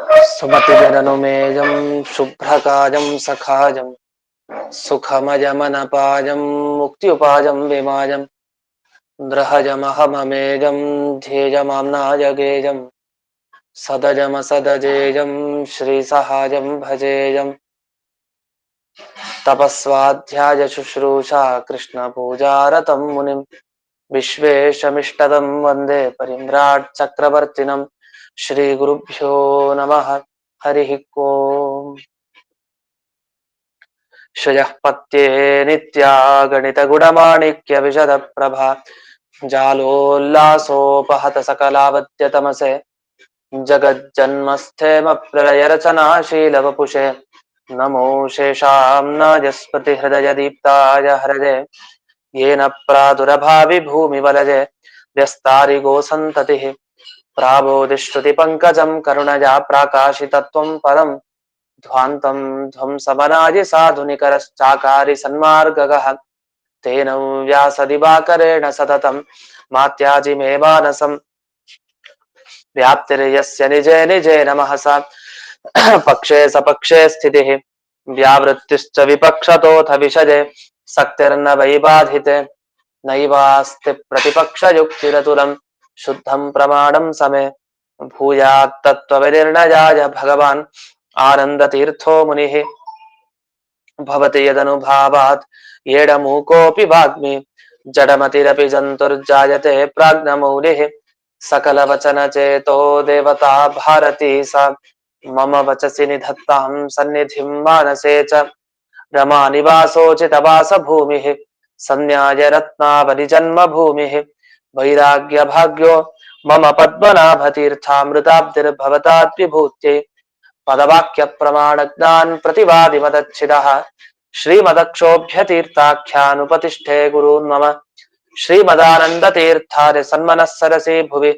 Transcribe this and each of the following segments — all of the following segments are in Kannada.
सुमतिजननुमेजं शुभ्रकाजं सखाजं सुखमजमनपाजं मुक्त्युपाजं विमाजं द्रहजमहममेजं ध्येयमाम्नाजगेजं सदजमसदजेजं श्रीसहाजं भजेजं तपस्वाध्याय शुश्रूषा कृष्णपूजारतं मुनिं विश्वेशमिष्टदं वन्दे परिम्राट् चक्रवर्तिनं श्रीगुरुभ्यो नमः। हरिः ओम्। श्रियः पत्ये नित्या गणितगुणमाणिक्य विशदप्रभा जालोल्लासोपहत सकलावद्यतमसे जगज्जन्मस्थेमप्रलयरचनाशीलवपुषे नमो शेषाम्नाजस्पति हृदय दीप्ताय हृदे येन प्रादुरभाविभूमिवलजे व्यस्तारिगोसन्ततिः प्राबोधिश्रुतिपङ्कजं करुणया प्राकाशितत्वं परम् ध्वान्तं ध्वंसमनादि साधुनिकरश्चाकारि सन्मार्गगः तेन व्यासदिवाकरेण सततं मात्याजिमेवानसं व्याप्तिर्यस्य निजे निजे नमः सा पक्षे सपक्षे स्थितिः व्यावृत्तिश्च विपक्षतोऽथ विषजे सक्तिर्न वै बाधिते नैवास्ति प्रतिपक्षयुक्तिरतुलं शुद्धं प्रमाणं समे भूयात् तत्त्वविनिर्णयाय भगवान् आनन्दतीर्थो मुनिः भवति यदनुभावात् येडमूकोऽपि वाग्मी जडमतिरपि जन्तुर्जायते प्राज्ञमौलिः सकलवचनचेतो देवता भारती सा मम वचसि निधत्तां सन्निधिं मानसे च रमा निवासोचितवासभूमिः संन्याय रत्नावलिजन्मभूमिः वैराग्यभाग्यो मम पद्मनाभतीर्थामृताब्धिर्भवताद्विभूत्यै पदवाक्य प्रमाण ज्ञान प्रतिवादि मदच्छिदः श्रीमदक्षोभ्यतीर्थाख्यानुपतिष्ठे गुरून् मम श्रीमदानन्दतीर्थार्य सन्मनः सरसि भुवि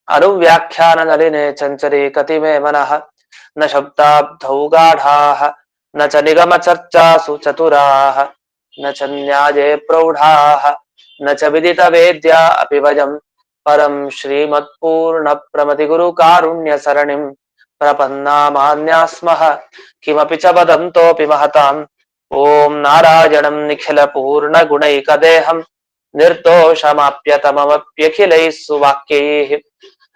अनुव्याख्यान नलिने चञ्चरे कतिमे मनः न शब्दाब्धौ गाढाः न च निगमचर्चासु चतुराः न च न्याये प्रौढाः न च विदितवेद्या अपि वयं परं श्रीमत्पूर्णप्रमतिगुरुकारुण्यसरणिं प्रपन्नामान्यास्मः किमपि च वदन्तोऽपि महताम् ॐ नारायणं निखिलपूर्णगुणैकदेहं निर्दोषमाप्यतममप्यखिलैः सुवाक्यैः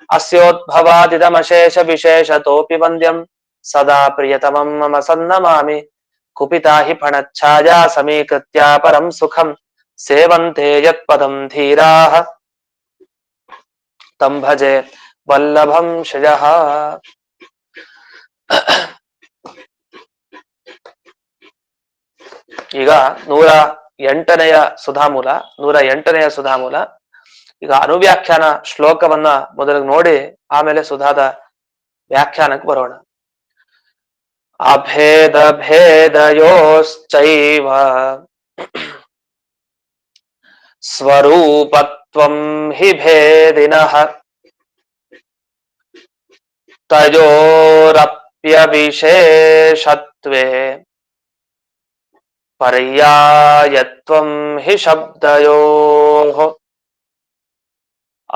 अस्योद्भवादिदमशेषविशेषतोऽपि वन्द्यं सदा प्रियतमं मम सन्नमामि कुपिता हि फणच्छाया समीकृत्या परं सुखं सेवन्ते यत्पदं धीराः तं भजे वल्लभं श्रियः। ಈಗ 108ನೆಯ ಸುಧಾಮೂಲ 108ನೆಯ ಸುಧಾಮೂಲ. ಈಗ ಅನುವ್ಯಾಖ್ಯಾನ ಶ್ಲೋಕವನ್ನ ಮೊದಲಿಗೆ ನೋಡಿ ಆಮೇಲೆ ಸುಧಾದ ವ್ಯಾಖ್ಯಾನಕ್ಕೆ ಬರೋಣ. ಅಭೇದ ಭೇದಯೋಶ್ಚೈವ ಸ್ವರೂಪತ್ವಂ ಹಿ ಭೇದಿನಃ ತಯೋರಪ್ಯವಿಶೇಷತ್ವೇ ಪರ್ಯಾಯತ್ವಂ ಹಿ ಶಬ್ದಯೋಃ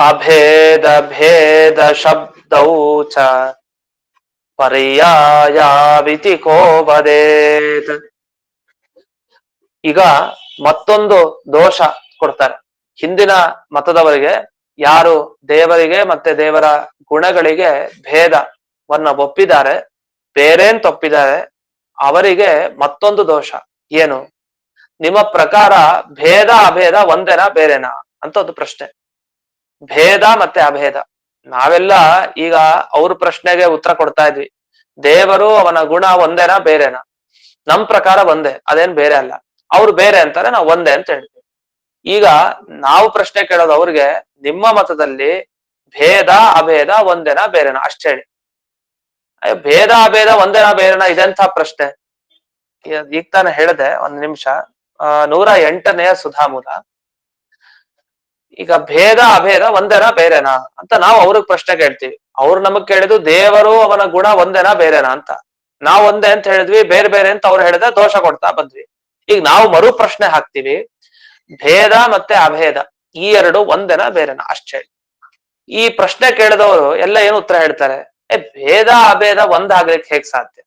ಅಭೇದ ಭೇದ ಶಬ್ದೌ ಚ ಪರ್ಯಾಯಾವಿತಿ ಕೋ ವದೇತ್. ಈಗ ಮತ್ತೊಂದು ದೋಷ ಕೊಡ್ತಾರೆ. ಹಿಂದಿನ ಮತದವರಿಗೆ ಯಾರು ದೇವರಿಗೆ ಮತ್ತೆ ದೇವರ ಗುಣಗಳಿಗೆ ಭೇದವನ್ನ ಒಪ್ಪಿದ್ದಾರೆ, ಬೇರೆ ಅಂತ ಒಪ್ಪಿದ್ದಾರೆ, ಅವರಿಗೆ ಮತ್ತೊಂದು ದೋಷ ಏನು? ನಿಮ್ಮ ಪ್ರಕಾರ ಭೇದ ಅಭೇದ ಒಂದೇನಾ ಬೇರೆನಾ ಅಂತ ಒಂದು ಪ್ರಶ್ನೆ. ಭೇದ ಮತ್ತೆ ಅಭೇದ ನಾವೆಲ್ಲ ಈಗ ಅವ್ರ ಪ್ರಶ್ನೆಗೆ ಉತ್ತರ ಕೊಡ್ತಾ ಇದ್ವಿ. ದೇವರು ಅವನ ಗುಣ ಒಂದೇನಾ ಬೇರೆನಾ? ನಮ್ ಪ್ರಕಾರ ಒಂದೇ, ಅದೇನ್ ಬೇರೆ ಅಲ್ಲ. ಅವ್ರು ಬೇರೆ ಅಂತಾರೆ, ನಾವು ಒಂದೇ ಅಂತ ಹೇಳ್ತೀವಿ. ಈಗ ನಾವು ಪ್ರಶ್ನೆ ಕೇಳೋದು ಅವ್ರಿಗೆ, ನಿಮ್ಮ ಮತದಲ್ಲಿ ಭೇದ ಅಭೇದ ಒಂದೇನಾ ಬೇರೆನಾ ಅಷ್ಟೇ ಹೇಳಿ. ಭೇದ ಅಭೇದ ಒಂದೇನಾ ಬೇರೆನಾ ಇದೆಂಥ ಪ್ರಶ್ನೆ? ಈಗ ತಾನು ಹೇಳಿದೆ, ಒಂದ್ ನಿಮಿಷ. 108ನೆಯ ಸುಧಾಮೂಲ. ಈಗ ಭೇದ ಅಭೇದ ಒಂದೇನಾ ಬೇರೆನಾ ಅಂತ ನಾವು ಅವ್ರಿಗೆ ಪ್ರಶ್ನೆ ಕೇಳ್ತೀವಿ. ಅವ್ರು ನಮಗ್ ಕೇಳಿದ್ರು ದೇವರು ಅವನ ಗುಣ ಒಂದೇನಾ ಬೇರೆನಾ ಅಂತ. ನಾವ್ ಒಂದೇ ಅಂತ ಹೇಳಿದ್ವಿ, ಬೇರೆ ಬೇರೆ ಅಂತ ಅವ್ರು ಹೇಳಿದ್ರೆ ದೋಷ ಕೊಡ್ತಾ ಬಂದ್ವಿ. ಈಗ ನಾವು ಮರು ಪ್ರಶ್ನೆ ಹಾಕ್ತಿವಿ, ಭೇದ ಮತ್ತೆ ಅಭೇದ ಈ ಎರಡು ಒಂದೇನಾ ಬೇರೆನಾ ಅಷ್ಟೇ. ಈ ಪ್ರಶ್ನೆ ಕೇಳಿದವರು ಎಲ್ಲ ಏನು ಉತ್ತರ ಹೇಳ್ತಾರೆ? ಭೇದ ಅಭೇದ ಒಂದಾಗ್ಲಿಕ್ಕೆ ಹೇಗ್ ಸಾಧ್ಯ?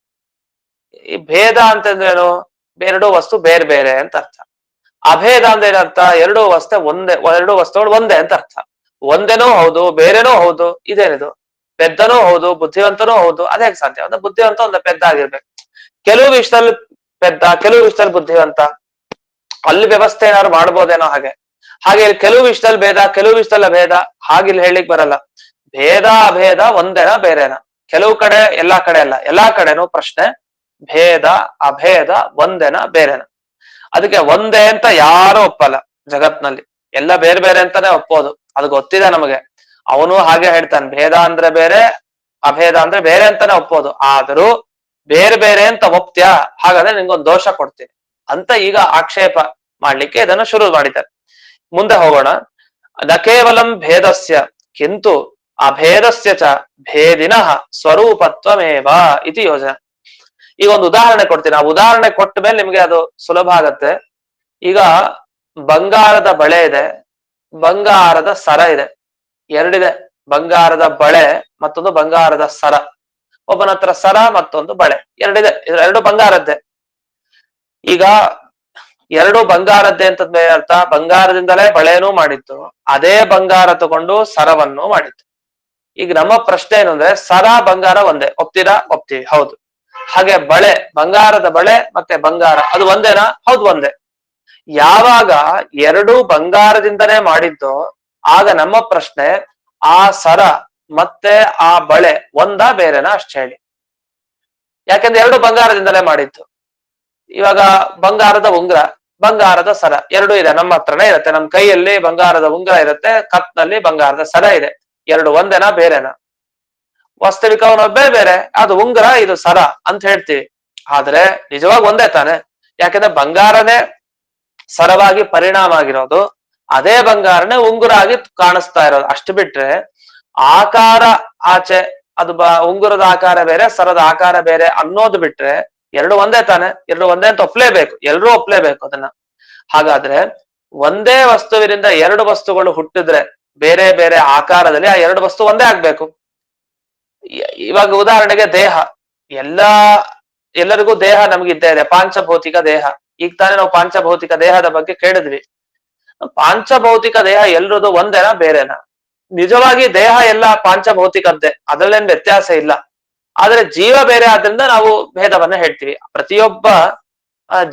ಈ ಭೇದ ಅಂತಂದ್ರೇನು? ಎರಡು ವಸ್ತು ಬೇರೆ ಬೇರೆ ಅಂತ ಅರ್ಥ. ಅಭೇದ ಅಂದ್ರೆ ಏನರ್ಥ? ಎರಡು ವಸ್ತು ಒಂದೇ, ಎರಡು ವಸ್ತುಗಳು ಒಂದೇ ಅಂತ ಅರ್ಥ. ಒಂದೇನೂ ಹೌದು ಬೇರೆನೂ ಹೌದು, ಇದೇನಿದು? ಪೆದ್ದನೂ ಹೌದು ಬುದ್ಧಿವಂತನೂ ಹೌದು, ಅದೇಗ್ ಸಾಧ್ಯ? ಒಂದು ಬುದ್ಧಿವಂತ ಒಂದು ಪೆದ್ದ ಆಗಿರ್ಬೇಕು. ಕೆಲವು ವಿಷಯದಲ್ಲಿ ಪೆದ್ದ, ಕೆಲವು ವಿಷಯದಲ್ಲಿ ಬುದ್ಧಿವಂತ, ಅಲ್ಲಿ ವ್ಯವಸ್ಥೆ ಏನಾದ್ರು ಮಾಡ್ಬೋದೇನೋ ಹಾಗೆ. ಹಾಗೆ ಕೆಲವು ವಿಷಯದಲ್ಲಿ ಭೇದ, ಕೆಲವು ವಿಷಯದಲ್ಲಿ ಅಭೇದ, ಹಾಗಿಲ್ಲಿ ಹೇಳಲಿಕ್ ಬರಲ್ಲ. ಭೇದ ಅಭೇದ ಒಂದೇನಾ ಬೇರೆನಾ? ಕೆಲವು ಕಡೆ ಎಲ್ಲಾ ಕಡೆ ಅಲ್ಲ, ಎಲ್ಲಾ ಕಡೆನೂ ಪ್ರಶ್ನೆ ಭೇದ ಅಭೇದ ಒಂದೇನಾ ಬೇರೆನಾ? ಅದಕ್ಕೆ ಒಂದೇ ಅಂತ ಯಾರು ಒಪ್ಪಲ್ಲ ಜಗತ್ನಲ್ಲಿ, ಎಲ್ಲ ಬೇರೆ ಬೇರೆ ಅಂತಾನೆ ಒಪ್ಪೋದು. ಅದು ಗೊತ್ತಿದೆ ನಮಗೆ. ಅವನು ಹಾಗೆ ಹೇಳ್ತಾನೆ, ಭೇದ ಅಂದ್ರೆ ಬೇರೆ ಅಭೇದ ಅಂದ್ರೆ ಬೇರೆ ಅಂತಾನೆ ಒಪ್ಪೋದು. ಆದ್ರೂ ಬೇರೆ ಬೇರೆ ಅಂತ ಒಪ್ತ್ಯಾ, ಹಾಗಾದ್ರೆ ನಿಂಗೊಂದು ದೋಷ ಕೊಡ್ತೀನಿ ಅಂತ ಈಗ ಆಕ್ಷೇಪ ಮಾಡ್ಲಿಕ್ಕೆ ಇದನ್ನು ಶುರು ಮಾಡಿದ್ದಾರೆ. ಮುಂದೆ ಹೋಗೋಣ. ನ ಕೇವಲಂ ಭೇದಸ್ಯ ಕಿಂತು ಅಭೇದಸ್ಯ ಚ ಭೇದಿನಃ ಸ್ವರೂಪತ್ವಮೇವ ಇತಿ ಯೋಜನೆ. ಈಗ ಒಂದು ಉದಾಹರಣೆ ಕೊಡ್ತೀನಿ. ಆ ಉದಾಹರಣೆ ಕೊಟ್ಟ ಮೇಲೆ ನಿಮ್ಗೆ ಅದು ಸುಲಭ ಆಗತ್ತೆ. ಈಗ ಬಂಗಾರದ ಬಳೆ ಇದೆ, ಬಂಗಾರದ ಸರ ಇದೆ, ಎರಡಿದೆ. ಬಂಗಾರದ ಬಳೆ ಮತ್ತೊಂದು ಬಂಗಾರದ ಸರ. ಒಬ್ಬನ ಹತ್ರ ಸರ ಮತ್ತೊಂದು ಬಳೆ, ಎರಡಿದೆ. ಎರಡು ಬಂಗಾರದ್ದೇ. ಈಗ ಎರಡು ಬಂಗಾರದ್ದೇ ಅಂತಂದ್ರೆ ಅರ್ಥ, ಬಂಗಾರದಿಂದಲೇ ಬಳೆನೂ ಮಾಡಿತ್ತು, ಅದೇ ಬಂಗಾರ ತಗೊಂಡು ಸರವನ್ನು ಮಾಡಿತ್ತು. ಈಗ ನಮ್ಮ ಪ್ರಶ್ನೆ ಏನು ಅಂದ್ರೆ, ಸರ ಬಂಗಾರ ಒಂದೇ, ಒಪ್ತೀರಾ? ಒಪ್ತೀವಿ, ಹೌದು. ಹಾಗೆ ಬಳೆ, ಬಂಗಾರದ ಬಳೆ ಮತ್ತೆ ಬಂಗಾರ ಅದು ಒಂದೇನಾ? ಹೌದು, ಒಂದೇ. ಯಾವಾಗ ಎರಡು ಬಂಗಾರದಿಂದನೇ ಮಾಡಿದ್ದೋ ಆಗ ನಮ್ಮ ಪ್ರಶ್ನೆ, ಆ ಸರ ಮತ್ತೆ ಆ ಬಳೆ ಒಂದಾ ಬೇರೆನಾ ಅಷ್ಟು ಹೇಳಿ. ಯಾಕೆಂದ್ರೆ ಎರಡು ಬಂಗಾರದಿಂದಲೇ ಮಾಡಿದ್ದು. ಇವಾಗ ಬಂಗಾರದ ಉಂಗುರ, ಬಂಗಾರದ ಸರ ಎರಡು ಇದೆ, ನಮ್ಮ ಹತ್ರನೇ ಇರುತ್ತೆ. ನಮ್ಮ ಕೈಯಲ್ಲಿ ಬಂಗಾರದ ಉಂಗುರ ಇರುತ್ತೆ, ಕತ್ನಲ್ಲಿ ಬಂಗಾರದ ಸರ ಇದೆ. ಎರಡು ಒಂದೇನಾ ಬೇರೆನಾ? ವಾಸ್ತವಿಕವನ್ನ ಬೇರೆ ಬೇರೆ, ಅದು ಉಂಗುರ ಇದು ಸರ ಅಂತ ಹೇಳ್ತೀವಿ. ಆದ್ರೆ ನಿಜವಾಗಿ ಒಂದೇ ತಾನೆ. ಯಾಕಂದ್ರೆ ಬಂಗಾರನೇ ಸರವಾಗಿ ಪರಿಣಾಮ ಆಗಿರೋದು, ಅದೇ ಬಂಗಾರನೇ ಉಂಗುರ ಆಗಿ ಕಾಣಿಸ್ತಾ ಇರೋದು. ಅಷ್ಟು ಬಿಟ್ರೆ ಆಕಾರ ಆಚೆ ಅದು ಉಂಗುರದ ಆಕಾರ ಬೇರೆ ಸರದ ಆಕಾರ ಬೇರೆ ಅನ್ನೋದು ಬಿಟ್ರೆ ಎರಡು ಒಂದೇ ತಾನೆ. ಎರಡು ಒಂದೇ ಅಂತ ಒಪ್ಲೇಬೇಕು, ಎಲ್ರೂ ಒಪ್ಲೇಬೇಕು ಅದನ್ನ. ಹಾಗಾದ್ರೆ ಒಂದೇ ವಸ್ತುವಿನಿಂದ ಎರಡು ವಸ್ತುಗಳು ಹುಟ್ಟಿದ್ರೆ ಬೇರೆ ಬೇರೆ ಆಕಾರದಲ್ಲಿ ಆ ಎರಡು ವಸ್ತು ಒಂದೇ ಆಗ್ಬೇಕು. ಇವಾಗ ಉದಾಹರಣೆಗೆ ದೇಹ, ಎಲ್ಲರಿಗೂ ದೇಹ ನಮ್ಗಿದ್ದೇ ಇದೆ, ಪಾಂಚಭೌತಿಕ ದೇಹ. ಈಗ ತಾನೇ ನಾವು ಪಾಂಚಭೌತಿಕ ದೇಹದ ಬಗ್ಗೆ ಕೇಳಿದ್ವಿ. ಪಾಂಚಭೌತಿಕ ದೇಹ ಎಲ್ರದು ಒಂದೇನಾ ಬೇರೆನಾ? ನಿಜವಾಗಿ ದೇಹ ಎಲ್ಲ ಪಾಂಚಭೌತಿಕದ್ದೇ, ಅದ್ರಲ್ಲೇನ್ ವ್ಯತ್ಯಾಸ ಇಲ್ಲ. ಆದ್ರೆ ಜೀವ ಬೇರೆ ಆದ್ರಿಂದ ನಾವು ಭೇದವನ್ನ ಹೇಳ್ತೀವಿ. ಪ್ರತಿಯೊಬ್ಬ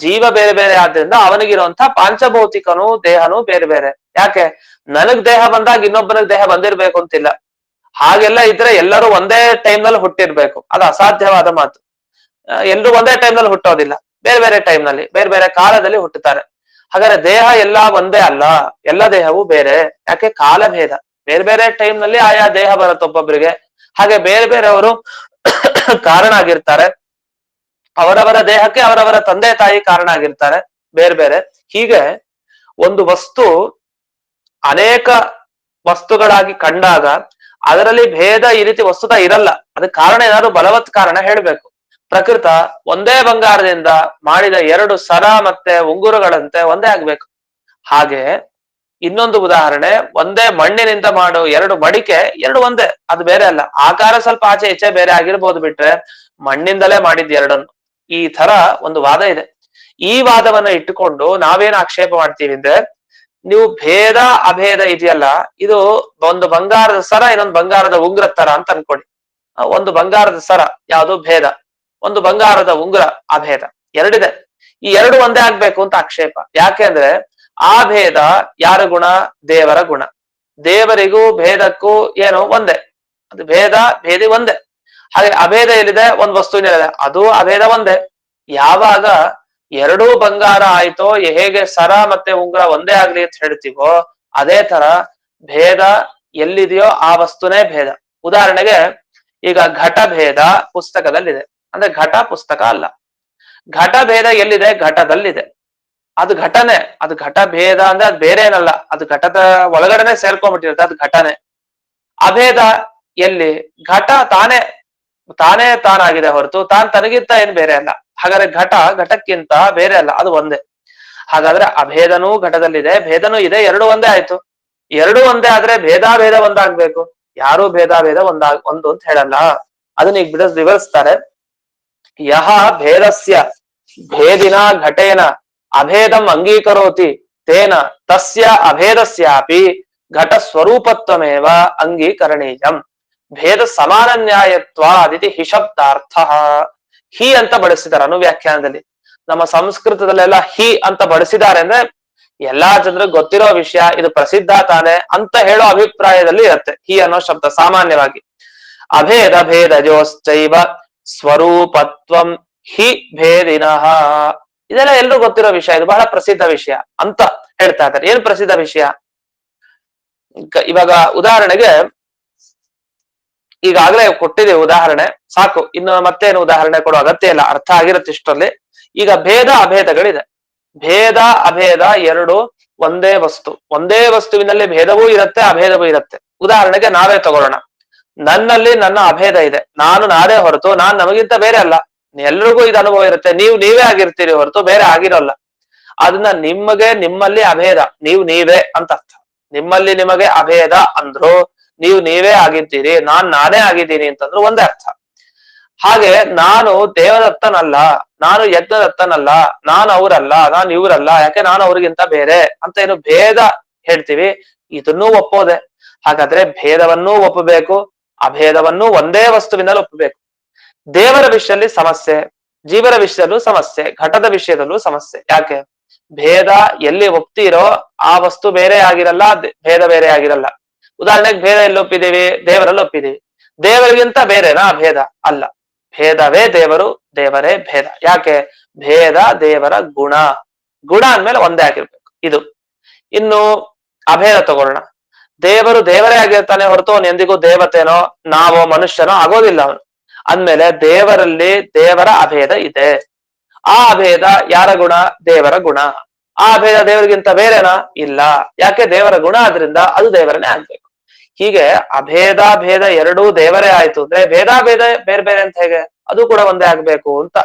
ಜೀವ ಬೇರೆ ಬೇರೆ ಆದ್ರಿಂದ ಅವನಿಗಿರುವಂತಹ ಪಾಂಚಭೌತಿಕನು ದೇಹನು ಬೇರೆ ಬೇರೆ. ಯಾಕೆ? ನನಗ್ ದೇಹ ಬಂದಾಗ ಇನ್ನೊಬ್ಬನಿಗೆ ದೇಹ ಬಂದಿರ್ಬೇಕು ಅಂತಿಲ್ಲ. ಹಾಗೆಲ್ಲ ಇದ್ರೆ ಎಲ್ಲರೂ ಒಂದೇ ಟೈಮ್ ನಲ್ಲಿ ಹುಟ್ಟಿರ್ಬೇಕು, ಅದು ಅಸಾಧ್ಯವಾದ ಮಾತು. ಎಲ್ರು ಒಂದೇ ಟೈಮ್ ನಲ್ಲಿ ಹುಟ್ಟೋದಿಲ್ಲ, ಬೇರೆ ಬೇರೆ ಟೈಮ್ ನಲ್ಲಿ ಬೇರೆ ಬೇರೆ ಕಾಲದಲ್ಲಿ ಹುಟ್ಟುತ್ತಾರೆ. ಹಾಗಾದ್ರೆ ದೇಹ ಎಲ್ಲ ಒಂದೇ ಅಲ್ಲ, ಎಲ್ಲ ದೇಹವೂ ಬೇರೆ. ಯಾಕೆ? ಕಾಲ ಭೇದ. ಬೇರೆ ಬೇರೆ ಟೈಮ್ ನಲ್ಲಿ ಆಯಾ ದೇಹ ಬರುತ್ತೆ ಒಬ್ಬೊಬ್ಬರಿಗೆ. ಹಾಗೆ ಬೇರೆ ಬೇರೆಯವರು ಕಾರಣ ಆಗಿರ್ತಾರೆ. ಅವರವರ ದೇಹಕ್ಕೆ ಅವರವರ ತಂದೆ ತಾಯಿ ಕಾರಣ ಆಗಿರ್ತಾರೆ, ಬೇರೆ ಬೇರೆ. ಹೀಗೆ ಒಂದು ವಸ್ತು ಅನೇಕ ವಸ್ತುಗಳಾಗಿ ಕಂಡಾಗ ಅದರಲ್ಲಿ ಭೇದ ಈ ರೀತಿ ವಸ್ತುತ ಇರಲ್ಲ. ಅದಕ್ಕೆ ಕಾರಣ ಏನಾದ್ರು ಬಲವತ್ ಕಾರಣ ಹೇಳ್ಬೇಕು. ಪ್ರಕೃತ ಒಂದೇ ಬಂಗಾರದಿಂದ ಮಾಡಿದ ಎರಡು ಸರ ಮತ್ತೆ ಉಂಗುರಗಳಂತೆ ಒಂದೇ ಆಗ್ಬೇಕು. ಹಾಗೆ ಇನ್ನೊಂದು ಉದಾಹರಣೆ, ಒಂದೇ ಮಣ್ಣಿನಿಂದ ಮಾಡೋ ಎರಡು ಮಡಿಕೆ ಎರಡು ಒಂದೇ, ಅದು ಬೇರೆ ಅಲ್ಲ. ಆಕಾರ ಸ್ವಲ್ಪ ಆಚೆ ಈಚೆ ಬೇರೆ ಆಗಿರ್ಬೋದು, ಬಿಟ್ರೆ ಮಣ್ಣಿಂದಲೇ ಮಾಡಿದ್ ಎರಡನ್ನು. ಈ ತರ ಒಂದು ವಾದ ಇದೆ. ಈ ವಾದವನ್ನ ಇಟ್ಟುಕೊಂಡು ನಾವೇನ್ ಆಕ್ಷೇಪ ಮಾಡ್ತೀವಿ ಅಂದ್ರೆ, ನೀವು ಭೇದ ಅಭೇದ ಇದೆಯಲ್ಲ, ಇದು ಒಂದು ಬಂಗಾರದ ಸರ ಇನ್ನೊಂದು ಬಂಗಾರದ ಉಂಗುರ ತರ ಅಂತ ಅನ್ಕೊಳ್ಳಿ. ಒಂದು ಬಂಗಾರದ ಸರ ಯಾವುದು ಭೇದ, ಒಂದು ಬಂಗಾರದ ಉಂಗುರ ಅಭೇದ, ಎರಡಿದೆ. ಈ ಎರಡು ಒಂದೇ ಆಗ್ಬೇಕು ಅಂತ ಆಕ್ಷೇಪ. ಯಾಕೆ ಅಂದ್ರೆ ಆ ಭೇದ ಯಾರ ಗುಣ? ದೇವರ ಗುಣ. ದೇವರಿಗೂ ಭೇದಕ್ಕೂ ಏನು ಒಂದೇ, ಅದು ಭೇದ ಭೇದಿ ಒಂದೇ. ಹಾಗೆ ಅಭೇದ ಎಲ್ಲಿದೆ? ಒಂದು ವಸ್ತುವಿನ ಅದು ಅಭೇದ ಒಂದೇ. ಯಾವಾಗ ಎರಡೂ ಬಂಗಾರ ಆಯ್ತೋ, ಹೇಗೆ ಸರ ಮತ್ತೆ ಉಂಗುರ ಒಂದೇ ಆಗ್ಲಿ ಅಂತ ಹೇಳ್ತೀವೋ, ಅದೇ ತರ ಭೇದ ಎಲ್ಲಿದೆಯೋ ಆ ವಸ್ತುನೇ ಭೇದ. ಉದಾಹರಣೆಗೆ ಈಗ ಘಟ ಭೇದ ಪುಸ್ತಕದಲ್ಲಿದೆ, ಅಂದ್ರೆ ಘಟ ಪುಸ್ತಕ ಅಲ್ಲ. ಘಟ ಭೇದ ಎಲ್ಲಿದೆ? ಘಟದಲ್ಲಿದೆ. ಅದು ಘಟನೆ, ಅದು ಘಟ ಭೇದ ಅಂದ್ರೆ ಅದು ಬೇರೆ ಏನಲ್ಲ, ಅದು ಘಟದ ಒಳಗಡೆನೆ ಸೇರ್ಕೊಂಡ್ಬಿಟ್ಟಿರುತ್ತೆ, ಅದು ಘಟನೆ. ಅಭೇದ ಎಲ್ಲಿ? ಘಟ ತಾನೇ ತಾನೇ ತಾನಾಗಿದೆ ಹೊರತು ತಾನ್ ತನಗಿಂತ ಏನ್ ಬೇರೆ ಅಲ್ಲ. ಹಾಗಾದ್ರೆ ಘಟ ಘಟಕ್ಕಿಂತ ಬೇರೆ ಅಲ್ಲ, ಅದು ಒಂದೇ. ಹಾಗಾದ್ರೆ ಅಭೇದನೂ ಘಟದಲ್ಲಿದೆ, ಭೇದನೂ ಇದೆ, ಎರಡು ಒಂದೇ ಆಯ್ತು. ಎರಡು ಒಂದೇ ಆದ್ರೆ ಭೇದಾಭೇದ ಒಂದಾಗ್ಬೇಕು. ಯಾರು ಭೇದಾಭೇದ ಒಂದು ಅಂತ ಹೇಳಲ್ಲ. ಅದನ್ನ ಈಗ ವಿವರಿಸ್ತಾರೆ. ಯಹ ಭೇದಸ್ಯ ಭೇದಿನ ಘಟೇನ ಅಭೇದಂ ಅಂಗೀಕರೋತಿ ತೇನ ತಸ್ಯ ಅಭೇದಸ್ಯಾಪಿ ಘಟ ಸ್ವರೂಪತ್ವಮೇವ ಅಂಗೀಕರಣೀಯಂ. ಭೇದ ಸಮಾನ ನ್ಯಾಯತ್ವ ಅದಿತಿ ಹಿಶಬ್ದಾರ್ಥ. ಹಿ ಅಂತ ಬಳಸಿದ್ದಾರೆ ಅನುವ್ಯಾಖ್ಯಾನದಲ್ಲಿ. ನಮ್ಮ ಸಂಸ್ಕೃತದಲ್ಲೆಲ್ಲ ಹಿ ಅಂತ ಬಳಸಿದ್ದಾರೆ ಅಂದ್ರೆ ಎಲ್ಲಾ ಜನರಿಗೆ ಗೊತ್ತಿರೋ ವಿಷಯ, ಇದು ಪ್ರಸಿದ್ಧ ತಾನೆ ಅಂತ ಹೇಳೋ ಅಭಿಪ್ರಾಯದಲ್ಲಿ ಇರುತ್ತೆ ಹಿ ಅನ್ನೋ ಶಬ್ದ ಸಾಮಾನ್ಯವಾಗಿ. ಅಭೇದ ಭೇದಜೋಶ್ಚೈವ ಸ್ವರೂಪತ್ವಂ ಹಿ ಭೇದಿನಃ. ಇದೆಲ್ಲ ಎಲ್ರೂ ಗೊತ್ತಿರೋ ವಿಷಯ, ಇದು ಬಹಳ ಪ್ರಸಿದ್ಧ ವಿಷಯ ಅಂತ ಹೇಳ್ತಾ ಇದ್ದಾರೆ. ಏನ್ ಪ್ರಸಿದ್ಧ ವಿಷಯ? ಇವಾಗ ಉದಾಹರಣೆಗೆ ಈಗಾಗಲೇ ಕೊಟ್ಟಿದೆ ಉದಾಹರಣೆ, ಸಾಕು, ಇನ್ನು ಮತ್ತೇನು ಉದಾಹರಣೆ ಕೊಡೋ ಅಗತ್ಯ ಇಲ್ಲ, ಅರ್ಥ ಆಗಿರುತ್ತೆ ಇಷ್ಟರಲ್ಲಿ. ಈಗ ಭೇದ ಅಭೇದಗಳಿದೆ. ಭೇದ ಅಭೇದ ಎರಡು ಒಂದೇ ವಸ್ತು, ಒಂದೇ ವಸ್ತುವಿನಲ್ಲಿ ಭೇದವೂ ಇರುತ್ತೆ ಅಭೇದವೂ ಇರುತ್ತೆ. ಉದಾಹರಣೆಗೆ ನಾವೇ ತಗೊಳ್ಳೋಣ. ನನ್ನಲ್ಲಿ ನನ್ನ ಅಭೇದ ಇದೆ, ನಾನು ನಾನೇ ಹೊರತು ನಾನ್ ನಮಗಿಂತ ಬೇರೆ ಅಲ್ಲ. ಎಲ್ರಿಗೂ ಇದು ಅನುಭವ ಇರುತ್ತೆ, ನೀವು ನೀವೇ ಆಗಿರ್ತೀರಿ ಹೊರತು ಬೇರೆ ಆಗಿರೋಲ್ಲ. ಅದನ್ನ ನಿಮಗೆ ನಿಮ್ಮಲ್ಲಿ ಅಭೇದ, ನೀವು ನೀವೇ ಅಂತ ಅರ್ಥ. ನಿಮ್ಮಲ್ಲಿ ನಿಮಗೆ ಅಭೇದ ಅಂದ್ರು ನೀವು ನೀವೇ ಆಗಿದ್ದೀರಿ, ನಾನೇ ಆಗಿದ್ದೀನಿ ಅಂತಂದ್ರು ಒಂದೇ ಅರ್ಥ. ಹಾಗೆ ನಾನು ದೇವದತ್ತನಲ್ಲ, ನಾನು ಯಜ್ಞದತ್ತನಲ್ಲ, ನಾನು ಅವರಲ್ಲ, ನಾನು ಇವರಲ್ಲ, ಯಾಕೆ ನಾನು ಅವ್ರಿಗಿಂತ ಬೇರೆ ಅಂತ ಏನು ಭೇದ ಹೇಳ್ತೀವಿ, ಇದನ್ನೂ ಒಪ್ಪೋದೆ. ಹಾಗಾದ್ರೆ ಭೇದವನ್ನೂ ಒಪ್ಪಬೇಕು, ಅಭೇದವನ್ನೂ ಒಂದೇ ವಸ್ತುವಿನಲ್ಲಿ ಒಪ್ಪಬೇಕು. ದೇವರ ವಿಷಯದಲ್ಲಿ ಸಮಸ್ಯೆ, ಜೀವರ ವಿಷಯದಲ್ಲೂ ಸಮಸ್ಯೆ, ಘಟದ ವಿಷಯದಲ್ಲೂ ಸಮಸ್ಯೆ. ಯಾಕೆ? ಭೇದ ಎಲ್ಲಿ ಒಪ್ತೀರೋ ಆ ವಸ್ತು ಬೇರೆ ಆಗಿರಲ್ಲ, ಭೇದ ಬೇರೆ ಆಗಿರಲ್ಲ. ಉದಾಹರಣೆಗೆ ಭೇದ ಎಲ್ಲಿ ಒಪ್ಪಿದೀವಿ? ದೇವರಲ್ಲಿ ಒಪ್ಪಿದೀವಿ. ದೇವರಿಗಿಂತ ಬೇರೆನಾ ಭೇದ? ಅಲ್ಲ, ಭೇದವೇ ದೇವರು, ದೇವರೇ ಭೇದ. ಯಾಕೆ? ಭೇದ ದೇವರ ಗುಣ, ಗುಣ ಅಂದ್ಮೇಲೆ ಒಂದೇ ಆಗಿರ್ಬೇಕು ಇದು. ಇನ್ನು ಅಭೇದ ತಗೊಳ್ಳೋಣ. ದೇವರು ದೇವರೇ ಆಗಿರ್ತಾನೆ ಹೊರತು ಅವನು ಎಂದಿಗೂ ದೇವತೆನೋ ನಾವೋ ಮನುಷ್ಯನೋ ಆಗೋದಿಲ್ಲ ಅವನು. ಅಂದ್ಮೇಲೆ ದೇವರಲ್ಲಿ ದೇವರ ಅಭೇದ ಇದೆ. ಆ ಅಭೇದ ಯಾರ ಗುಣ? ದೇವರ ಗುಣ. ಆ ಅಭೇದ ದೇವರಿಗಿಂತ ಬೇರೆನಾ? ಇಲ್ಲ, ಯಾಕೆ? ದೇವರ ಗುಣ ಆದ್ರಿಂದ ಅದು ದೇವರನ್ನೇ ಆಗ್ಬೇಕು. ಹೀಗೆ ಅಭೇದ ಭೇದ ಎರಡೂ ದೇವರೇ ಆಯ್ತು ಅಂದ್ರೆ ಭೇದ ಭೇದ ಬೇರೆ ಬೇರೆ ಅಂತ ಹೇಗೆ? ಅದು ಕೂಡ ಒಂದೇ ಆಗ್ಬೇಕು ಅಂತ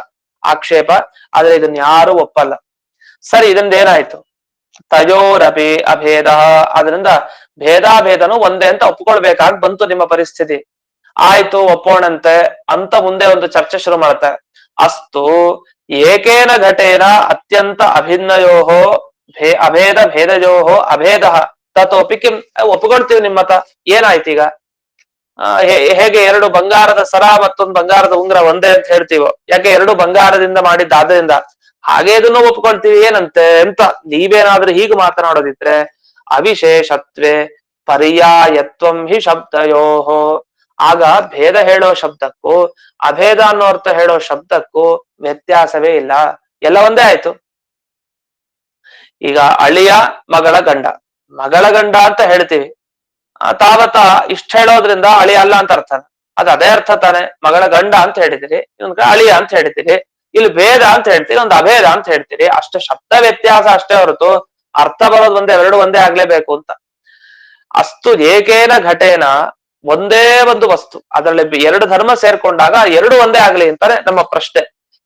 ಆಕ್ಷೇಪ. ಆದ್ರೆ ಇದನ್ನ ಯಾರು ಒಪ್ಪಲ್ಲ. ಸರಿ, ಇದರಿಂದ ಏನಾಯ್ತು? ತಯೋರಪಿ ಅಭೇದ. ಆದ್ರಿಂದ ಭೇದಾಭೇದನು ಒಂದೇ ಅಂತ ಒಪ್ಕೊಳ್ಬೇಕಾಗಿ ಬಂತು ನಿಮ್ಮ ಪರಿಸ್ಥಿತಿ. ಆಯ್ತು, ಒಪ್ಪೋಣಂತೆ ಅಂತ ಮುಂದೆ ಒಂದು ಚರ್ಚೆ ಶುರು ಮಾಡ್ತಾರೆ. ಅಸ್ತು ಏಕೇನ ಘಟೇನ ಅತ್ಯಂತ ಅಭಿನ್ನಯೋಹೋ ಅಭೇದ ಭೇದಯೋಹೋ ಅಭೇದ ತತೋಪಿ ಕಿಂ. ಒಪ್ಕೊಳ್ತೀವಿ ನಿಮ್ಮ ಮತ. ಏನಾಯ್ತು ಈಗ? ಹೇಗೆ ಎರಡು ಬಂಗಾರದ ಸರ ಮತ್ತೊಂದು ಬಂಗಾರದ ಉಂಗುರ ಒಂದೇ ಅಂತ ಹೇಳ್ತೀವೋ, ಯಾಕೆ? ಎರಡು ಬಂಗಾರದಿಂದ ಮಾಡಿದ್ದಾದ್ರಿಂದ ಹಾಗೆ ಇದನ್ನು ಒಪ್ಕೊಳ್ತೀವಿ. ಏನಂತೆ ಅಂತ ನೀವೇನಾದ್ರೂ ಹೀಗೆ ಮಾತನಾಡೋದಿದ್ರೆ ಅವಿಶೇಷತ್ವೇ ಪರ್ಯಾಯತ್ವಂ ಹಿ ಶಬ್ದಯೋಹೋ. ಆಗ ಭೇದ ಹೇಳೋ ಶಬ್ದಕ್ಕೂ ಅಭೇದ ಅನ್ನೋ ಅರ್ಥ ಹೇಳೋ ಶಬ್ದಕ್ಕೂ ವ್ಯತ್ಯಾಸವೇ ಇಲ್ಲ, ಎಲ್ಲ ಒಂದೇ ಆಯ್ತು. ಈಗ ಅಳಿಯ ಮಗಳ ಗಂಡ, ಮಗಳ ಗಂಡ ಅಂತ ಹೇಳ್ತೀವಿ, ತಾವತ ಇಷ್ಟ ಹೇಳೋದ್ರಿಂದ ಅಳಿಯ ಅಲ್ಲ ಅಂತ ಅರ್ಥ. ಅದ್ ಅದೇ ಅರ್ಥ ತಾನೆ. ಮಗಳ ಗಂಡ ಅಂತ ಹೇಳಿದಿರಿ, ಇನ್ನೊಂದ್ ಅಳಿಯ ಅಂತ ಹೇಳ್ತೀರಿ. ಇಲ್ಲಿ ಭೇದ ಅಂತ ಹೇಳ್ತೀರಿ, ಒಂದು ಅಭೇದ ಅಂತ ಹೇಳ್ತೀರಿ. ಅಷ್ಟೇ ಶಬ್ದ ವ್ಯತ್ಯಾಸ ಅಷ್ಟೇ ಹೊರತು ಅರ್ಥ ಬರೋದು ಒಂದೇ, ಎರಡು ಒಂದೇ ಆಗ್ಲೇಬೇಕು ಅಂತ. ಅಸ್ತು ಏಕೇನ ಘಟೇನ, ಒಂದೇ ಒಂದು ವಸ್ತು, ಅದರಲ್ಲಿ ಎರಡು ಧರ್ಮ ಸೇರ್ಕೊಂಡಾಗ ಎರಡು ಒಂದೇ ಆಗ್ಲಿ ಅಂತಾರೆ ನಮ್ಮ ಪ್ರಶ್ನೆ.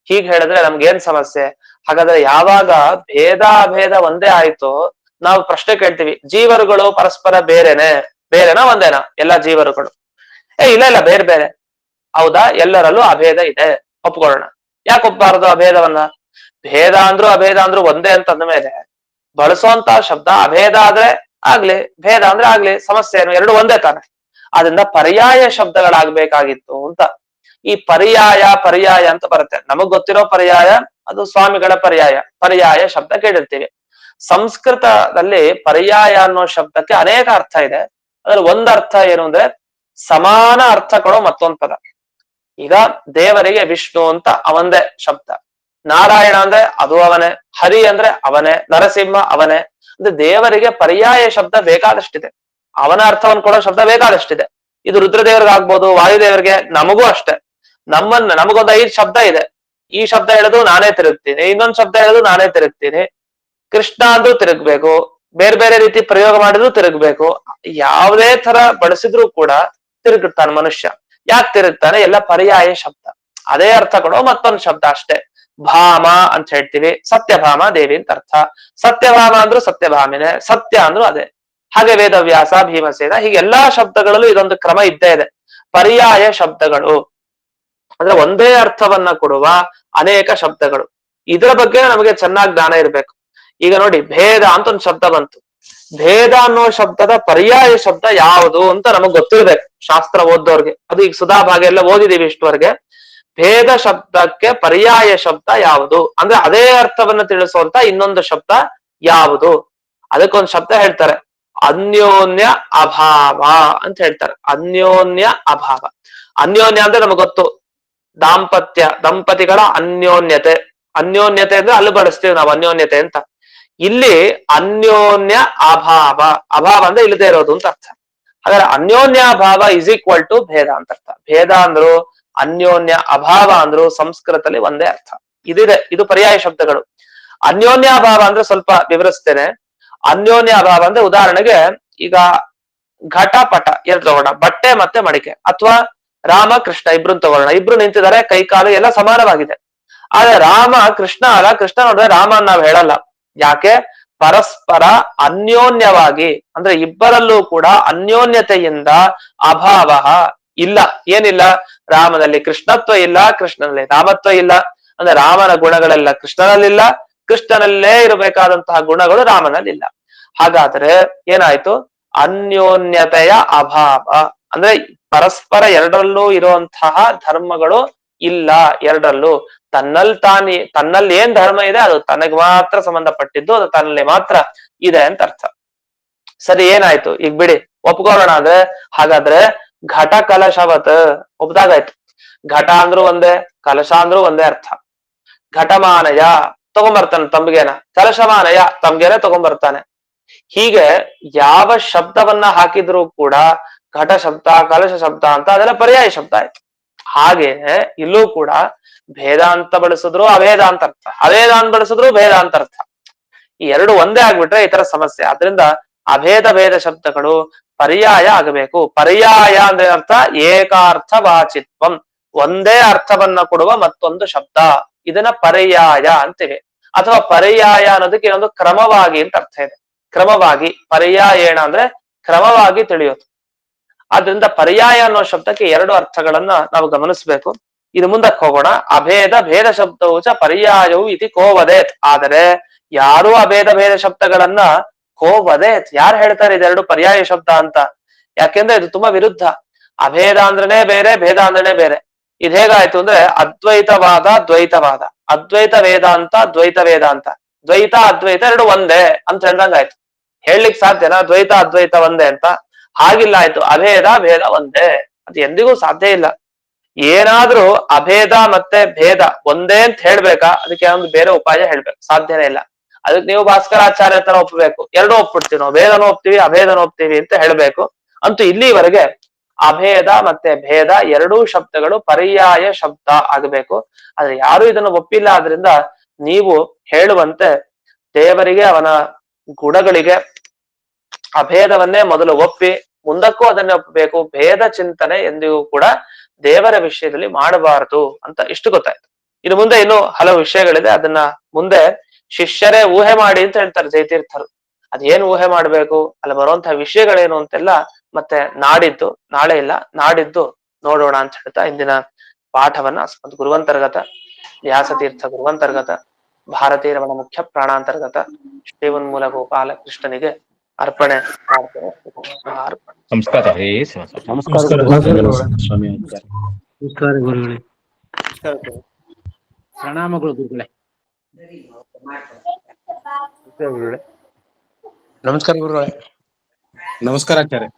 ಹೀಗೆ ಹೇಳಿದ್ರೆ ನಮ್ಗೆ ಏನ್ ಸಮಸ್ಯೆ? ಹಾಗಾದ್ರೆ ಯಾವಾಗ ಭೇದ ಅಭೇದ ಒಂದೇ ಆಯ್ತು, ನಾವು ಪ್ರಶ್ನೆ ಕೇಳ್ತೀವಿ, ಜೀವರುಗಳು ಪರಸ್ಪರ ಬೇರೆನಾ ಒಂದೇನಾ ಎಲ್ಲಾ ಜೀವರುಗಳು? ಇಲ್ಲ ಇಲ್ಲ, ಬೇರೆ ಬೇರೆ. ಹೌದಾ? ಎಲ್ಲರಲ್ಲೂ ಅಭೇದ ಇದೆ, ಒಪ್ಕೊಳ್ಳೋಣ. ಯಾಕೆ ಒಪ್ಪಬಾರದು ಅಭೇದವನ್ನ? ಭೇದ ಅಂದ್ರು ಅಭೇದ ಅಂದ್ರು ಒಂದೇ ಅಂತ ಅಂದ್ಮೇಲೆ ಬಳಸುವಂತ ಶಬ್ದ ಅಭೇದ ಆದ್ರೆ ಆಗ್ಲಿ, ಭೇದ ಅಂದ್ರೆ ಆಗ್ಲಿ, ಸಮಸ್ಯೆ ಏನು? ಎರಡು ಒಂದೇ ತಾನೆ. ಅದರಿಂದ ಪರ್ಯಾಯ ಶಬ್ದಗಳಾಗ್ಬೇಕಾಗಿತ್ತು ಅಂತ. ಈ ಪರ್ಯಾಯ ಅಂತ ಬರುತ್ತೆ. ನಮಗ್ ಗೊತ್ತಿರೋ ಪರ್ಯಾಯ ಅದು ಸ್ವಾಮಿಗಳ ಪರ್ಯಾಯ ಶಬ್ದ ಕೇಳಿರ್ತೀವಿ. ಸಂಸ್ಕೃತದಲ್ಲಿ ಪರ್ಯಾಯ ಅನ್ನೋ ಶಬ್ದಕ್ಕೆ ಅನೇಕ ಅರ್ಥ ಇದೆ. ಅದ್ರಲ್ಲಿ ಒಂದ್ ಅರ್ಥ ಏನು ಅಂದ್ರೆ ಸಮಾನ ಅರ್ಥ ಕೊಡೋ ಮತ್ತೊಂದ್ ಪದ. ಈಗ ದೇವರಿಗೆ ವಿಷ್ಣು ಅಂತ ಅವಂದೇ ಶಬ್ದ, ನಾರಾಯಣ ಅಂದ್ರೆ ಅದು ಅವನೇ, ಹರಿ ಅಂದ್ರೆ ಅವನೇ, ನರಸಿಂಹ ಅವನೇ. ಅಂದ್ರೆ ದೇವರಿಗೆ ಪರ್ಯಾಯ ಶಬ್ದ ಬೇಕಾದಷ್ಟಿದೆ, ಅವನ ಅರ್ಥವನ್ನು ಕೊಡೋ ಶಬ್ದ ಬೇಕಾದಷ್ಟಿದೆ. ಇದು ರುದ್ರದೇವರಿಗಾಗ್ಬೋದು, ವಾಯುದೇವರಿಗೆ, ನಮಗೂ ಅಷ್ಟೇ. ನಮಗೊಂದು 5 ಶಬ್ದ ಇದೆ. ಈ ಶಬ್ದ ಹೇಳೋದು ನಾನೇ ತಿರುಗ್ತೀನಿ, ಇನ್ನೊಂದು ಶಬ್ದ ಹೇಳೋದು ನಾನೇ ತಿರುಗ್ತೀನಿ. ಕೃಷ್ಣ ಅಂದ್ರೂ ತಿರುಗ್ಬೇಕು, ಬೇರೆ ಬೇರೆ ರೀತಿ ಪ್ರಯೋಗ ಮಾಡಿದ್ರು ತಿರುಗ್ಬೇಕು. ಯಾವುದೇ ತರ ಬಳಸಿದ್ರು ಕೂಡ ತಿರುಗುತ್ತಾನೆ ಮನುಷ್ಯ. ಯಾಕೆ ತಿರುಗ್ತಾನೆ? ಎಲ್ಲ ಪರ್ಯಾಯ ಶಬ್ದ, ಅದೇ ಅರ್ಥ ಕೊಡೋ ಮತ್ತೊಂದು ಶಬ್ದ ಅಷ್ಟೇ. ಭಾಮ ಅಂತ ಹೇಳ್ತೀವಿ, ಸತ್ಯಭಾಮ ದೇವಿ ಅಂತ ಅರ್ಥ. ಸತ್ಯಭಾಮ ಅಂದ್ರು ಸತ್ಯಭಾಮಿನೇ, ಸತ್ಯ ಅಂದ್ರು ಅದೇ. ಹಾಗೆ ವೇದವ್ಯಾಸ, ಭೀಮಸೇನ, ಹೀಗೆ ಎಲ್ಲಾ ಶಬ್ದಗಳಲ್ಲೂ ಇದೊಂದು ಕ್ರಮ ಇದ್ದೇ ಇದೆ, ಪರ್ಯಾಯ ಶಬ್ದಗಳು. ಅಂದ್ರೆ ಒಂದೇ ಅರ್ಥವನ್ನ ಕೊಡುವ ಅನೇಕ ಶಬ್ದಗಳು. ಇದರ ಬಗ್ಗೆ ನಮಗೆ ಚೆನ್ನಾಗಿ ಜ್ಞಾನ ಇರ್ಬೇಕು. ಈಗ ನೋಡಿ, ಭೇದ ಅಂತ ಒಂದು ಶಬ್ದ ಬಂತು. ಭೇದ ಅನ್ನೋ ಶಬ್ದದ ಪರ್ಯಾಯ ಶಬ್ದ ಯಾವುದು ಅಂತ ನಮಗ್ ಗೊತ್ತಿರ್ಬೇಕು, ಶಾಸ್ತ್ರ ಓದ್ದವ್ರಿಗೆ. ಅದು ಈಗ ಸುಧಾ ಭಾಗ ಎಲ್ಲ ಓದಿದೀವಿ ಇಷ್ಟವರೆಗೆ. ಭೇದ ಶಬ್ದಕ್ಕೆ ಪರ್ಯಾಯ ಶಬ್ದ ಯಾವುದು ಅಂದ್ರೆ ಅದೇ ಅರ್ಥವನ್ನ ತಿಳಿಸುವಂತ ಇನ್ನೊಂದು ಶಬ್ದ ಯಾವುದು? ಅದಕ್ಕೊಂದು ಶಬ್ದ ಹೇಳ್ತಾರೆ, ಅನ್ಯೋನ್ಯ ಅಭಾವ ಅಂತ ಹೇಳ್ತಾರೆ. ಅನ್ಯೋನ್ಯ ಅಭಾವ. ಅನ್ಯೋನ್ಯ ಅಂದ್ರೆ ನಮಗ್ ಗೊತ್ತು, ದಾಂಪತ್ಯ, ದಂಪತಿಗಳ ಅನ್ಯೋನ್ಯತೆ. ಅನ್ಯೋನ್ಯತೆ ಅಂದ್ರೆ ಅಲ್ಲಿ ಬಳಸ್ತೀವಿ ನಾವು ಅನ್ಯೋನ್ಯತೆ ಅಂತ. ಇಲ್ಲಿ ಅನ್ಯೋನ್ಯ ಅಭಾವ, ಅಭಾವ ಅಂದ್ರೆ ಇಲ್ಲದೆ ಇರೋದು ಅಂತ ಅರ್ಥ. ಹಾಗಾದ್ರೆ ಅನ್ಯೋನ್ಯ ಅಭಾವ ಇಸ್ ಈಕ್ವಲ್ ಟು ಭೇದ ಅಂತ ಅರ್ಥ. ಭೇದ ಅಂದ್ರು ಅನ್ಯೋನ್ಯ ಅಭಾವ ಅಂದ್ರು ಸಂಸ್ಕೃತದಲ್ಲಿ ಒಂದೇ ಅರ್ಥ. ಇದಿದೆ, ಇದು ಪರ್ಯಾಯ ಶಬ್ದಗಳು. ಅನ್ಯೋನ್ಯ ಅಭಾವ ಅಂದ್ರೆ ಸ್ವಲ್ಪ ವಿವರಿಸ್ತೇನೆ. ಅನ್ಯೋನ್ಯ ಅಭಾವ ಅಂದ್ರೆ ಉದಾಹರಣೆಗೆ ಈಗ ಘಟ ಪಟ ಎರಡು ತಗೋಣ, ಬಟ್ಟೆ ಮತ್ತೆ ಮಡಿಕೆ, ಅಥವಾ ರಾಮ ಕೃಷ್ಣ ಇಬ್ರು ತಗೊಳ್ಳೋಣ. ಇಬ್ರು ನಿಂತಿದ್ದಾರೆ, ಕೈ ಕಾಲು ಎಲ್ಲ ಸಮಾನವಾಗಿದೆ. ಆದ್ರೆ ರಾಮ ಕೃಷ್ಣ ಅಲ್ಲ, ಕೃಷ್ಣ ನೋಡಿದ್ರೆ ರಾಮ ನಾವ್ ಹೇಳಲ್ಲ. ಯಾಕೆ? ಪರಸ್ಪರ ಅನ್ಯೋನ್ಯವಾಗಿ, ಅಂದ್ರೆ ಇಬ್ಬರಲ್ಲೂ ಕೂಡ ಅನ್ಯೋನ್ಯತೆಯಿಂದ ಅಭಾವ ಇಲ್ಲ. ಏನಿಲ್ಲ? ರಾಮನಲ್ಲಿ ಕೃಷ್ಣತ್ವ ಇಲ್ಲ, ಕೃಷ್ಣನಲ್ಲಿ ರಾಮತ್ವ ಇಲ್ಲ. ಅಂದ್ರೆ ರಾಮನ ಗುಣಗಳೆಲ್ಲ ಕೃಷ್ಣನಲ್ಲಿಲ್ಲ, ಕೃಷ್ಣನಲ್ಲೇ ಇರಬೇಕಾದಂತಹ ಗುಣಗಳು ರಾಮನಲ್ಲಿಲ್ಲ. ಹಾಗಾದ್ರೆ ಏನಾಯ್ತು? ಅನ್ಯೋನ್ಯತೆಯ ಅಭಾವ ಅಂದ್ರೆ ಪರಸ್ಪರ ಎರಡರಲ್ಲೂ ಇರುವಂತಹ ಧರ್ಮಗಳು ಇಲ್ಲ. ಎರಡರಲ್ಲೂ ತನ್ನಲ್ಲಿ ಏನ್ ಧರ್ಮ ಇದೆ ಅದು ತನಗೆ ಮಾತ್ರ ಸಂಬಂಧಪಟ್ಟಿದ್ದು, ಅದು ತನ್ನಲ್ಲಿ ಮಾತ್ರ ಇದೆ ಅಂತ ಅರ್ಥ. ಸರಿ, ಏನಾಯ್ತು? ಈಗ ಬಿಡಿ, ಒಪ್ಕೊಳ್ಳೋಣ. ಅಂದ್ರೆ ಹಾಗಾದ್ರೆ ಘಟ ಕಲಶವತ್ ಒಪ್ದಾಗಾಯ್ತು. ಘಟ ಅಂದ್ರೂ ಒಂದೇ, ಕಲಶ ಅಂದ್ರೂ ಒಂದೇ ಅರ್ಥ. ಘಟಮಾನಯ ತಗೊಂಬರ್ತಾನೆ ತಂಬಿಗೆನ, ಕಲಶಮಾನಯ ತಂಬಿಗೆನೆ ತಗೊಂಬರ್ತಾನೆ. ಹೀಗೆ ಯಾವ ಶಬ್ದವನ್ನ ಹಾಕಿದ್ರೂ ಕೂಡ ಘಟ ಶಬ್ದ, ಕಲಶ ಶಬ್ದ ಅಂತ ಅದೆಲ್ಲ ಪರ್ಯಾಯ ಶಬ್ದ ಆಯ್ತು. ಹಾಗೇನೆ ಇಲ್ಲೂ ಕೂಡ ಭೇದ ಅಂತ ಬಳಸಿದ್ರು ಅಭೇದ ಅಂತ ಅರ್ಥ, ಅಭೇದ ಅಂತ ಬಳಸಿದ್ರು ಭೇದ ಅಂತ ಅರ್ಥ. ಈ ಎರಡು ಒಂದೇ ಆಗ್ಬಿಟ್ರೆ ಈ ತರ ಸಮಸ್ಯೆ. ಆದ್ರಿಂದ ಅಭೇದ ಭೇದ ಶಬ್ದಗಳು ಪರ್ಯಾಯ ಆಗಬೇಕು. ಪರ್ಯಾಯ ಅಂದ್ರೆ ಅರ್ಥ ಏಕಾರ್ಥ ವಾಚಿತ್ವಂ, ಒಂದೇ ಅರ್ಥವನ್ನ ಕೊಡುವ ಮತ್ತೊಂದು ಶಬ್ದ, ಇದನ್ನ ಪರ್ಯಾಯ ಅಂತೀವಿ. ಅಥವಾ ಪರ್ಯಾಯ ಅನ್ನೋದಕ್ಕೆ ಇನ್ನೊಂದು ಕ್ರಮವಾಗಿ ಅಂತ ಅರ್ಥ ಇದೆ. ಕ್ರಮವಾಗಿ, ಪರ್ಯಾಯಣ ಅಂದ್ರೆ ಕ್ರಮವಾಗಿ ತಿಳಿಯೋದು. ಆದ್ರಿಂದ ಪರ್ಯಾಯ ಅನ್ನೋ ಶಬ್ದಕ್ಕೆ ಎರಡು ಅರ್ಥಗಳನ್ನ ನಾವು ಗಮನಿಸ್ಬೇಕು. ಇದು ಮುಂದಕ್ಕೆ ಹೋಗೋಣ. ಅಭೇದ ಭೇದ ಶಬ್ದವು ಚ ಪರ್ಯಾಯವು ಇತಿ ಕೋವದೇತ್. ಆದರೆ ಯಾರು ಅಭೇದ ಭೇದ ಶಬ್ದಗಳನ್ನ ಕೋವದೇತ್, ಯಾರು ಹೇಳ್ತಾರೆ ಇದೆರಡು ಪರ್ಯಾಯ ಶಬ್ದ ಅಂತ? ಯಾಕೆಂದ್ರೆ ಇದು ತುಂಬಾ ವಿರುದ್ಧ. ಅಭೇದ ಅಂದ್ರೇನೆ ಬೇರೆ, ಭೇದ ಅಂದ್ರೇನೆ ಬೇರೆ. ಇದು ಹೇಗಾಯ್ತು ಅಂದ್ರೆ ಅದ್ವೈತವಾದ ದ್ವೈತವಾದ, ಅದ್ವೈತ ವೇದಾಂತ ದ್ವೈತ ವೇದಾಂತ, ದ್ವೈತ ಅದ್ವೈತ ಎರಡು ಒಂದೇ ಅಂತ ಹೇಳ್ದಂಗಾಯ್ತು. ಹೇಳಲಿಕ್ಕೆ ಸಾಧ್ಯನಾ ದ್ವೈತ ಅದ್ವೈತ ಒಂದೇ ಅಂತ? ಹಾಗಿಲ್ಲ ಆಯ್ತು. ಅಭೇದ ಭೇದ ಒಂದೇ, ಅದು ಎಂದಿಗೂ ಸಾಧ್ಯ ಇಲ್ಲ. ಏನಾದ್ರೂ ಅಭೇದ ಮತ್ತೆ ಭೇದ ಒಂದೇ ಅಂತ ಹೇಳ್ಬೇಕಾ? ಅದಕ್ಕೆ ಒಂದು ಬೇರೆ ಉಪಾಯ ಹೇಳ್ಬೇಕು, ಸಾಧ್ಯನೇ ಇಲ್ಲ. ಅದಕ್ಕೆ ನೀವು ಭಾಸ್ಕರಾಚಾರ್ಯ ತರ ಒಪ್ಪಬೇಕು, ಎರಡೂ ಒಪ್ಪಿಡ್ತೀವಿ ನಾವು, ಭೇದನೂ ಒಪ್ತೀವಿ ಅಭೇದನೂ ಒಪ್ತೀವಿ ಅಂತ ಹೇಳ್ಬೇಕು. ಅಂತೂ ಇಲ್ಲಿವರೆಗೆ ಅಭೇದ ಮತ್ತೆ ಭೇದ ಎರಡೂ ಶಬ್ದಗಳು ಪರ್ಯಾಯ ಶಬ್ದ ಆಗಬೇಕು. ಆದ್ರೆ ಯಾರು ಇದನ್ನು ಒಪ್ಪಿಲ್ಲ. ಆದ್ರಿಂದ ನೀವು ಹೇಳುವಂತೆ ದೇವರಿಗೆ ಅವನ ಗುಣಗಳಿಗೆ ಅಭೇದವನ್ನೇ ಮೊದಲು ಒಪ್ಪಿ ಮುಂದಕ್ಕೂ ಅದನ್ನೇ ಒಪ್ಪಬೇಕು. ಭೇದ ಚಿಂತನೆ ಎಂದಿಗೂ ಕೂಡ ದೇವರ ವಿಷಯದಲ್ಲಿ ಮಾಡಬಾರದು ಅಂತ ಇಷ್ಟು ಗೊತ್ತಾಯ್ತು. ಇನ್ನು ಮುಂದೆ ಇನ್ನು ಹಲವು ವಿಷಯಗಳಿದೆ, ಅದನ್ನ ಮುಂದೆ ಶಿಷ್ಯರೇ ಊಹೆ ಮಾಡಿ ಅಂತ ಹೇಳ್ತಾರೆ ಜಯತೀರ್ಥರು. ಅದೇನು ಊಹೆ ಮಾಡ್ಬೇಕು, ಅಲ್ಲಿ ಬರುವಂತಹ ವಿಷಯಗಳೇನು ಅಂತೆಲ್ಲ ಮತ್ತೆ ನಾಡಿದ್ದು, ನಾಳೆ ಇಲ್ಲ ನಾಡಿದ್ದು ನೋಡೋಣ ಅಂತ ಹೇಳ್ತಾ ಇಂದಿನ ಪಾಠವನ್ನ ಅಸ್ಮದ್ ಗುರುವಂತರ್ಗತ ವ್ಯಾಸತೀರ್ಥ ಗುರುವಂತರ್ಗತ ಭಾರತೀಯ ರಮಣ ಮುಖ್ಯ ಪ್ರಾಣಾಂತರ್ಗತ ಶ್ರೀವನ್ಮೂಲ ಗೋಪಾಲ ಕೃಷ್ಣನಿಗೆ ಅರ್ಪಣೆ ಮಾಡ್ತೇನೆ. ನಮಸ್ಕಾರ. ನಮಸ್ಕಾರ ಗುರುಗಳೇ. ಪ್ರಣಾಮಗಳು ಗುರುಗಳೇ. ನಮಸ್ಕಾರ ಗುರುಗಳೇ. ನಮಸ್ಕಾರ ಆಚಾರ್ಯ.